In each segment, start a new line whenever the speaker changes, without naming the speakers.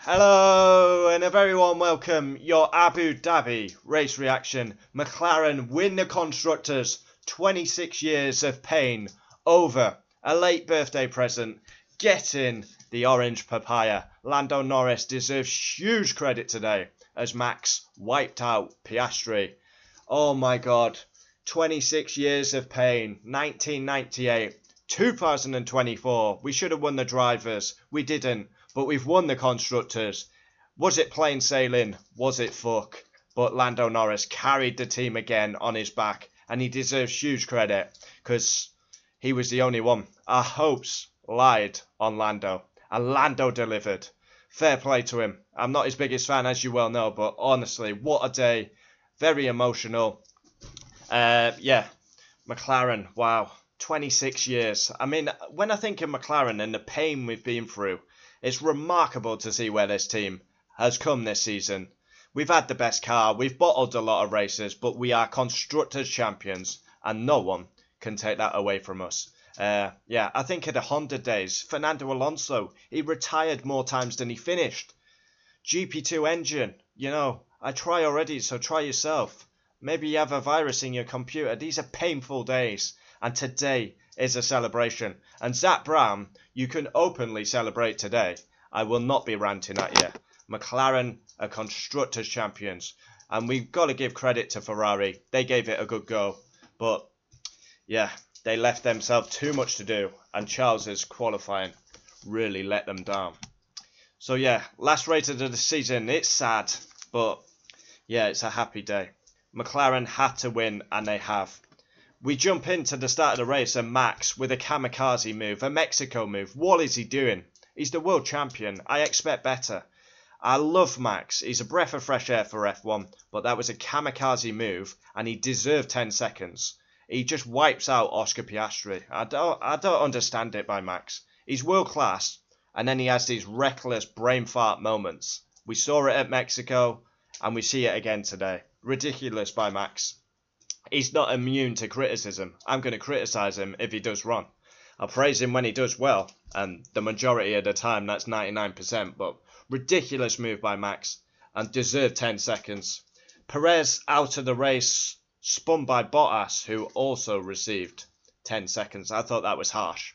Hello and a very warm welcome. Your Abu Dhabi race reaction. McLaren win the Constructors. 26 years of pain over. A late birthday present. Getting the orange papaya. Lando Norris deserves huge credit today as Max wiped out Piastri. Oh my god. 26 years of pain. 1998. 2024. We should have won the drivers. We didn't. But we've won the Constructors. Was it plain sailing? Was it fuck? But Lando Norris carried the team again on his back. And he deserves huge credit. Because he was the only one. Our hopes lied on Lando. And Lando delivered. Fair play to him. I'm not his biggest fan, as you well know. But honestly, what a day. Very emotional. McLaren, wow. 26 years. I mean, when I think of McLaren and the pain we've been through, it's remarkable to see where this team has come this season. We've had the best car, we've bottled a lot of races, but we are Constructors champions, and no one can take that away from us. I think of the Honda days, Fernando Alonso, he retired more times than he finished. GP2 engine, I try already, so try yourself. Maybe you have a virus in your computer. These are painful days, and today is a celebration. And Zach Brown, you can openly celebrate today. I will not be ranting at you. McLaren are Constructors champions. And we've got to give credit to Ferrari. They gave it a good go. But, yeah, they left themselves too much to do. And Charles's qualifying really let them down. So, yeah, last race of the season. It's sad. But, yeah, it's a happy day. McLaren had to win, and they have. We jump into the start of the race and Max with a kamikaze move, a Mexico move. What is he doing? He's the world champion. I expect better. I love Max. He's a breath of fresh air for F1, but that was a kamikaze move and he deserved 10 seconds. He just wipes out Oscar Piastri. I don't understand it by Max. He's world class and then he has these reckless brain fart moments. We saw it at Mexico and we see it again today. Ridiculous by Max. He's not immune to criticism. I'm going to criticise him if he does wrong. I'll praise him when he does well, and the majority of the time that's 99%, but ridiculous move by Max, and deserved 10 seconds. Perez out of the race, spun by Bottas, who also received 10 seconds. I thought that was harsh.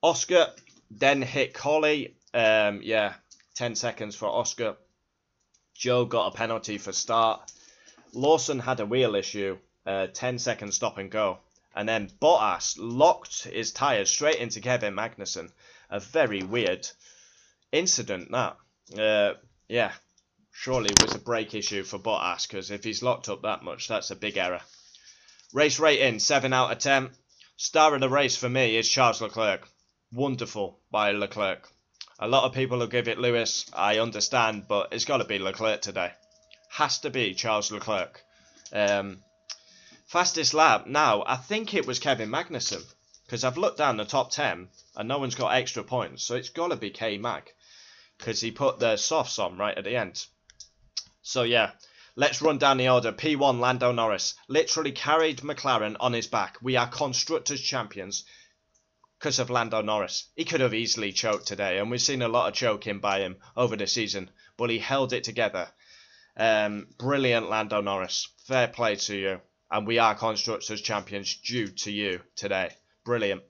Oscar then hit Collie. 10 seconds for Oscar. Joe got a penalty for start. Lawson had a wheel issue, 10 second stop and go. And then Bottas locked his tyres straight into Kevin Magnussen. A very weird incident, that. Surely it was a brake issue for Bottas, because if he's locked up that much, that's a big error. Race rating, 7 out of 10. Star of the race for me is Charles Leclerc. Wonderful by Leclerc. A lot of people will give it Lewis, I understand, but it's got to be Leclerc today. Has to be Charles Leclerc. Fastest lap. Now, I think it was Kevin Magnussen. Because I've looked down the top 10 and no one's got extra points. So it's got to be K-Mag. Because he put the softs on right at the end. So yeah, let's run down the order. P1, Lando Norris. Literally carried McLaren on his back. We are Constructors champions because of Lando Norris. He could have easily choked today. And we've seen a lot of choking by him over the season. But he held it together. Brilliant Lando Norris. Fair play to you. And we are Constructors champions due to you today. Brilliant.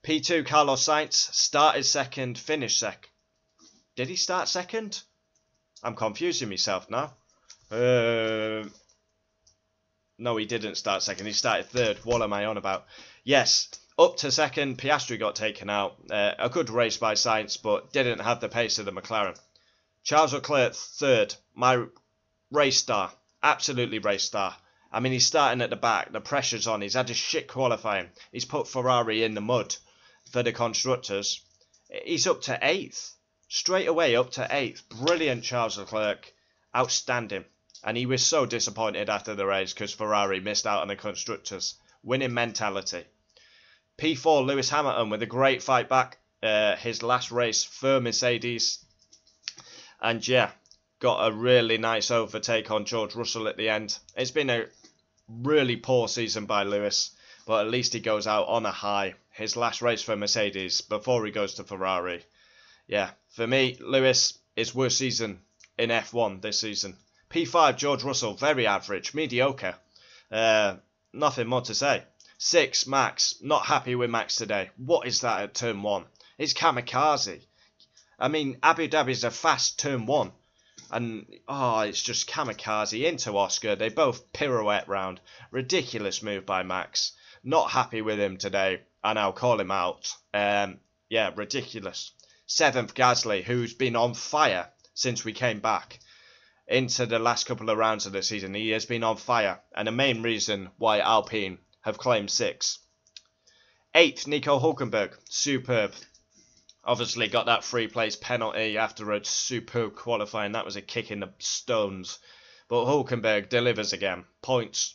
P2 Carlos Sainz started second, finished second. Did he start second? I'm confusing myself now. No, he didn't start second. He started third. What am I on about? Yes, up to second. Piastri got taken out. A good race by Sainz, but didn't have the pace of the McLaren. Charles Leclerc third. My race star. Absolutely race star. I mean, he's starting at the back. The pressure's on. He's had a shit qualifying. He's put Ferrari in the mud for the Constructors. He's up to 8th. Straight away up to 8th. Brilliant Charles Leclerc. Outstanding. And he was so disappointed after the race because Ferrari missed out on the Constructors. Winning mentality. P4 Lewis Hamilton with a great fight back. His last race for Mercedes. And yeah, got a really nice overtake on George Russell at the end. It's been a really poor season by Lewis, but at least he goes out on a high. His last race for Mercedes before he goes to Ferrari. Yeah, for me, Lewis, his worst season in F1 this season. P5, George Russell, very average, mediocre. Nothing more to say. 6, Max, not happy with Max today. What is that at turn 1? It's kamikaze. I mean, Abu Dhabi's a fast turn 1. And, it's just kamikaze into Oscar. They both pirouette round. Ridiculous move by Max. Not happy with him today, and I'll call him out. Yeah, ridiculous. 7th, Gasly, who's been on fire since we came back into the last couple of rounds of the season. He has been on fire, and the main reason why Alpine have claimed 6. 8th, Nico Hülkenberg, superb. Obviously got that free place penalty after a superb qualifying. That was a kick in the stones. But Hülkenberg delivers again. Points.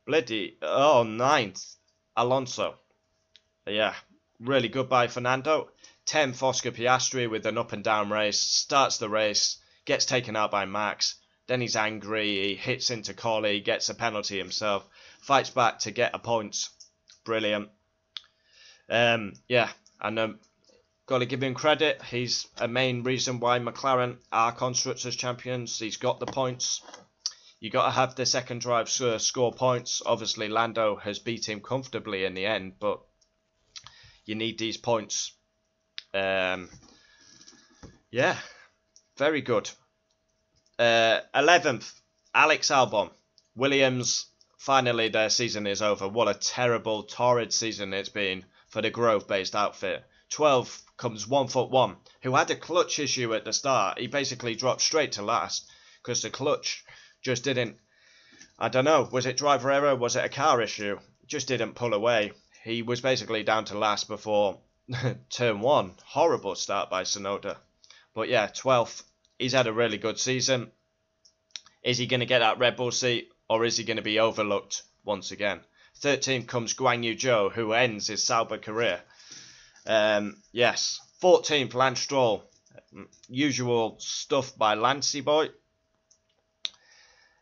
Bloody, 9th, Alonso. Yeah, really good by Fernando. 10th, Oscar Piastri with an up and down race. Starts the race, gets taken out by Max. Then he's angry, he hits into Collie, gets a penalty himself. Fights back to get a point. Brilliant. Yeah, and got to give him credit. He's a main reason why McLaren are Constructors champions. He's got the points. You got to have the second drive score points. Obviously, Lando has beat him comfortably in the end, but you need these points. Yeah, very good. 11th, Alex Albon. Williams, finally their season is over. What a terrible, torrid season it's been for the Grove-based outfit. 12th comes 1-1, who had a clutch issue at the start. He basically dropped straight to last because the clutch just didn't, I don't know, was it driver error, was it a car issue? Just didn't pull away. He was basically down to last before turn 1. Horrible start by Tsunoda. But yeah, 12th, he's had a really good season. Is he going to get that Red Bull seat, or is he going to be overlooked once again? 13th comes Guan Yu Zhou, who ends his Sauber career. Yes. 14th, Lance Stroll. Usual stuff by Lancey boy.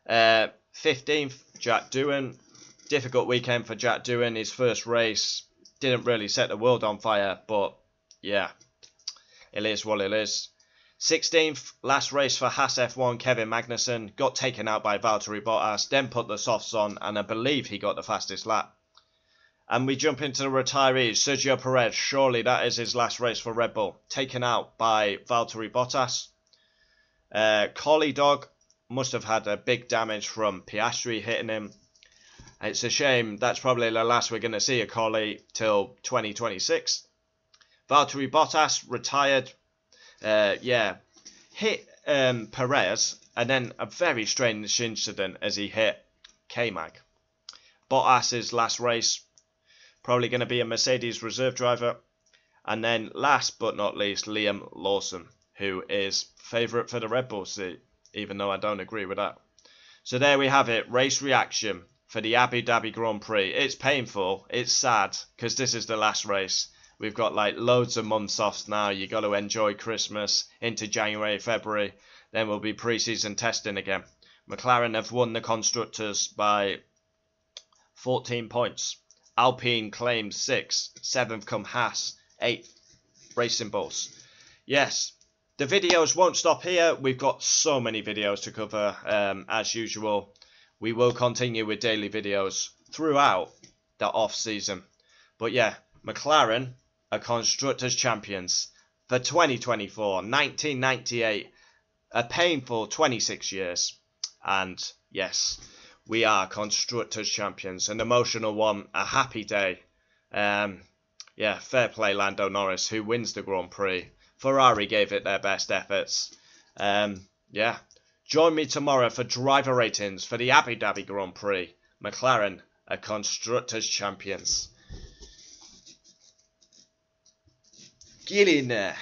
15th, Jack Doohan. Difficult weekend for Jack Doohan. His first race didn't really set the world on fire, but yeah, it is what it is. 16th, last race for Haas F1, Kevin Magnussen. Got taken out by Valtteri Bottas, then put the softs on, and I believe he got the fastest lap. And we jump into the retirees. Sergio Perez, surely that is his last race for Red Bull. Taken out by Valtteri Bottas. Collie Dog must have had a big damage from Piastri hitting him. It's a shame. That's probably the last we're going to see of Collie till 2026. Valtteri Bottas retired. Yeah. Hit Perez. And then a very strange incident as he hit K-Mag. Bottas's last race. Probably going to be a Mercedes reserve driver. And then last but not least, Liam Lawson, who is favourite for the Red Bull seat, even though I don't agree with that. So there we have it, race reaction for the Abu Dhabi Grand Prix. It's painful, it's sad, because this is the last race. We've got like loads of months off now. You got to enjoy Christmas into January, February. Then we'll be pre-season testing again. McLaren have won the Constructors by 14 points. Alpine claims 6, 7th come Haas, 8th Racing Bulls. Yes, the videos won't stop here. We've got so many videos to cover as usual. We will continue with daily videos throughout the off-season. But yeah, McLaren are Constructors champions for 2024, 1998, a painful 26 years. And yes, we are Constructors champions, an emotional one, a happy day. Yeah, fair play Lando Norris, who wins the Grand Prix. Ferrari gave it their best efforts. Yeah, join me tomorrow for driver ratings for the Abu Dhabi Grand Prix. McLaren are Constructors champions. Get in there.